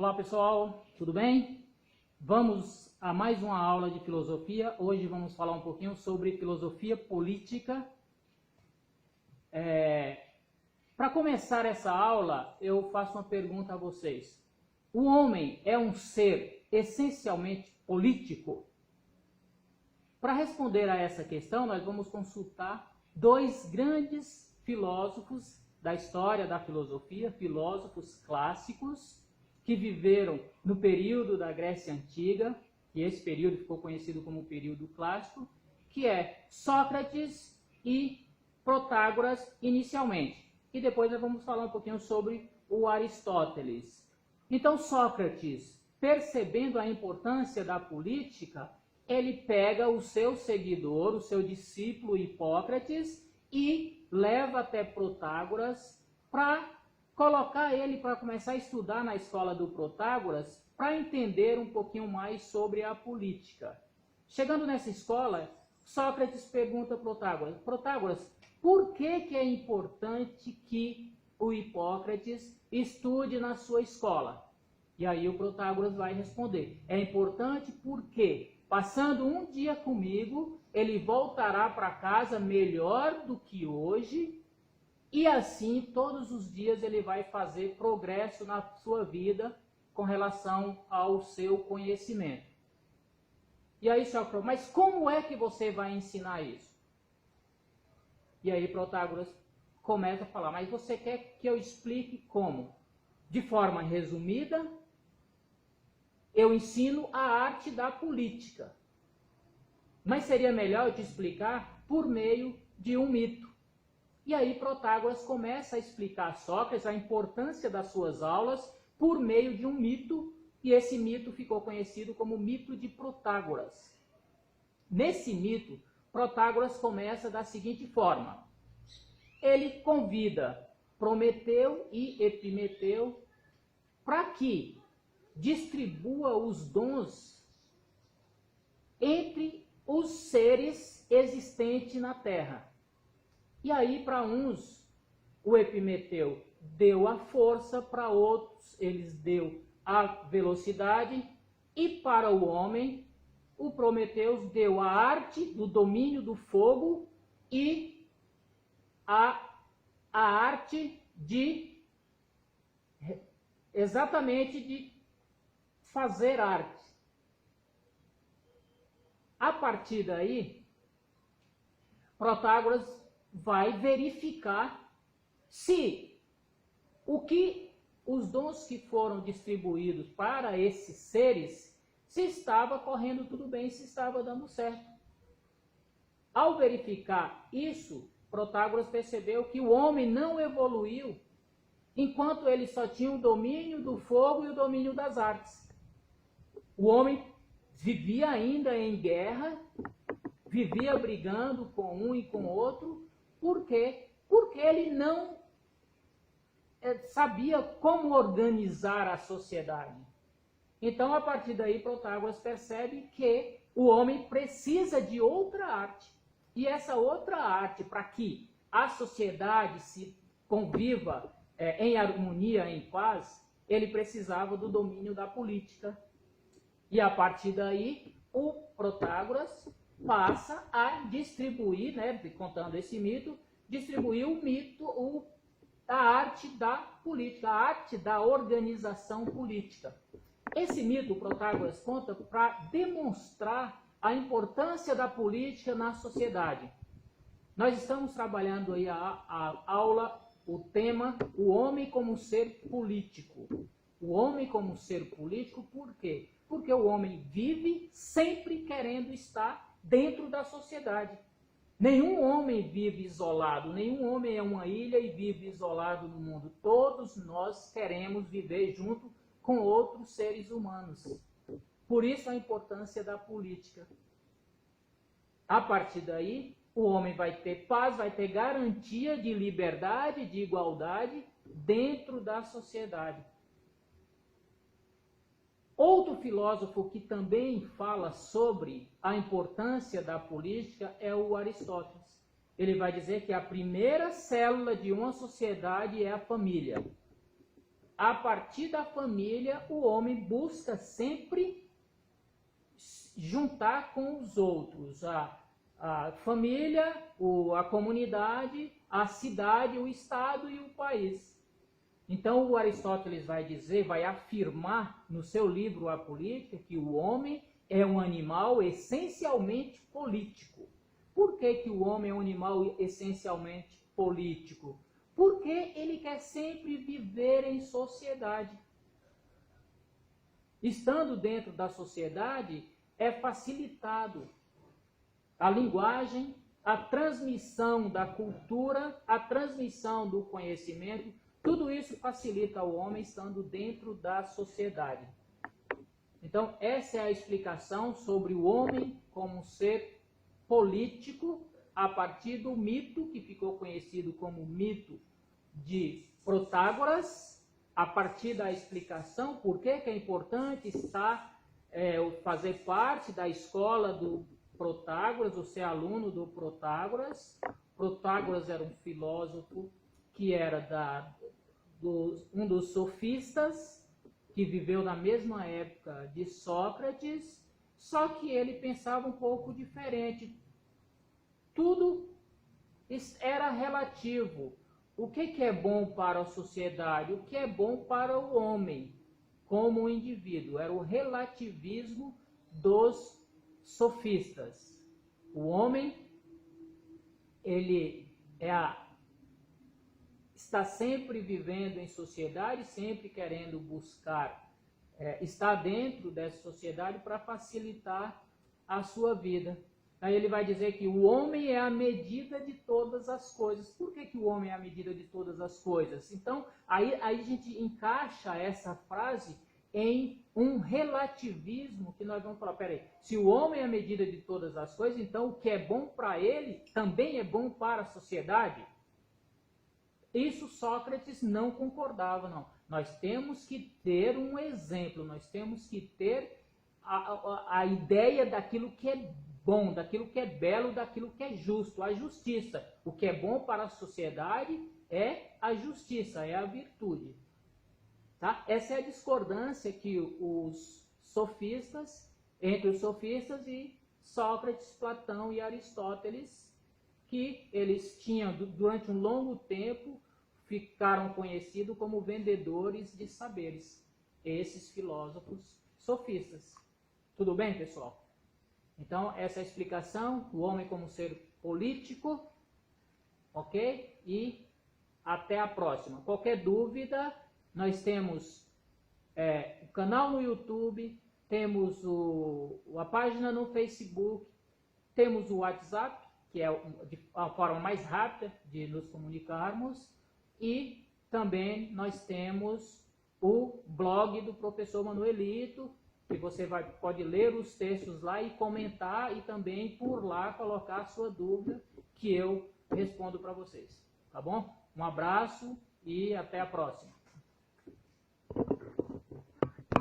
Olá pessoal, tudo bem? Vamos a mais uma aula de filosofia. Hoje vamos falar um pouquinho sobre filosofia política. Para começar essa aula, eu faço uma pergunta a vocês. O homem é um ser essencialmente político? Para responder a essa questão, nós vamos consultar dois grandes filósofos da história da filosofia, filósofos clássicos, que viveram no período da Grécia Antiga, e esse período ficou conhecido como período clássico, que é Sócrates e Protágoras inicialmente. E depois nós vamos falar um pouquinho sobre o Aristóteles. Então Sócrates, percebendo a importância da política, ele pega o seu seguidor, o seu discípulo Hipócrates, e leva até Protágoras para colocar ele para começar a estudar na escola do Protágoras, para entender um pouquinho mais sobre a política. Chegando nessa escola, Sócrates pergunta a Protágoras: Protágoras, por que é importante que o Hipócrates estude na sua escola? E aí o Protágoras vai responder: é importante porque, passando um dia comigo, ele voltará para casa melhor do que hoje, e assim todos os dias ele vai fazer progresso na sua vida com relação ao seu conhecimento. E aí Sócrates: mas como é que você vai ensinar isso? E aí Protágoras começa a falar: mas você quer que eu explique como? De forma resumida, eu ensino a arte da política. Mas seria melhor eu te explicar por meio de um mito. E aí Protágoras começa a explicar a Sócrates a importância das suas aulas por meio de um mito, e esse mito ficou conhecido como mito de Protágoras. Nesse mito, Protágoras começa da seguinte forma: ele convida Prometeu e Epimeteu para que distribua os dons entre os seres existentes na Terra. E aí, para uns, o Epimeteu deu a força, para outros, eles deu a velocidade, e para o homem, o Prometeu deu a arte do domínio do fogo e a arte de, exatamente, de fazer arte. A partir daí, Protágoras vai verificar se os dons que foram distribuídos para esses seres, se estava correndo tudo bem, se estava dando certo. Ao verificar isso, Protágoras percebeu que o homem não evoluiu enquanto ele só tinha o domínio do fogo e o domínio das artes. O homem vivia ainda em guerra, vivia brigando com um e com o outro. Por quê? Porque ele não sabia como organizar a sociedade. Então, a partir daí, Protágoras percebe que o homem precisa de outra arte. E essa outra arte, para que a sociedade se conviva em harmonia, em paz, ele precisava do domínio da política. E a partir daí, o Protágoras passa a distribuir, contando esse mito, distribuir o mito, a arte da política, a arte da organização política. Esse mito, Protágoras conta para demonstrar a importância da política na sociedade. Nós estamos trabalhando aí a aula, o tema, o homem como ser político. O homem como ser político, por quê? Porque o homem vive sempre querendo estar dentro da sociedade. Nenhum homem vive isolado, nenhum homem é uma ilha e vive isolado no mundo. Todos nós queremos viver junto com outros seres humanos. Por isso a importância da política. A partir daí, o homem vai ter paz, vai ter garantia de liberdade, de igualdade dentro da sociedade. Outro filósofo que também fala sobre a importância da política é o Aristóteles. Ele vai dizer que a primeira célula de uma sociedade é a família. a partir da família, o homem busca sempre juntar com os outros, a família, a comunidade, a cidade, o estado e o país. Então o Aristóteles vai dizer, vai afirmar no seu livro A Política, que o homem é um animal essencialmente político. Por que que o homem é um animal essencialmente político? Porque ele quer sempre viver em sociedade. Estando dentro da sociedade, é facilitado a linguagem, a transmissão da cultura, a transmissão do conhecimento, tudo isso facilita o homem estando dentro da sociedade. Então, essa é a explicação sobre o homem como um ser político, a partir do mito que ficou conhecido como mito de Protágoras, a partir da explicação por que é importante fazer parte da escola do Protágoras, ou ser aluno do Protágoras. Protágoras era um filósofo que era um dos sofistas, que viveu na mesma época de Sócrates, só que ele pensava um pouco diferente. Tudo era relativo. O que é bom para a sociedade? O que é bom para o homem como indivíduo? Era o relativismo dos sofistas. O homem, ele está sempre vivendo em sociedade, sempre querendo buscar estar dentro dessa sociedade para facilitar a sua vida. Aí ele vai dizer que o homem é a medida de todas as coisas. Por que o homem é a medida de todas as coisas? Então, aí a gente encaixa essa frase em um relativismo que nós vamos falar, peraí, se o homem é a medida de todas as coisas, então o que é bom para ele também é bom para a sociedade? Isso Sócrates não concordava, não. Nós temos que ter um exemplo, nós temos que ter a ideia daquilo que é bom, daquilo que é belo, daquilo que é justo, a justiça. O que é bom para a sociedade é a justiça, é a virtude. Tá? Essa é a discordância que entre os sofistas e Sócrates, Platão e Aristóteles, que eles tinham, durante um longo tempo, ficaram conhecidos como vendedores de saberes, esses filósofos sofistas. Tudo bem, pessoal? Então, essa é a explicação, o homem como ser político, ok? E até a próxima. Qualquer dúvida, nós temos o canal no YouTube, temos a página no Facebook, temos o WhatsApp, que é a forma mais rápida de nos comunicarmos, e também nós temos o blog do professor Manuelito, que você pode ler os textos lá e comentar, e também por lá colocar a sua dúvida, que eu respondo para vocês. Tá bom? Um abraço e até a próxima.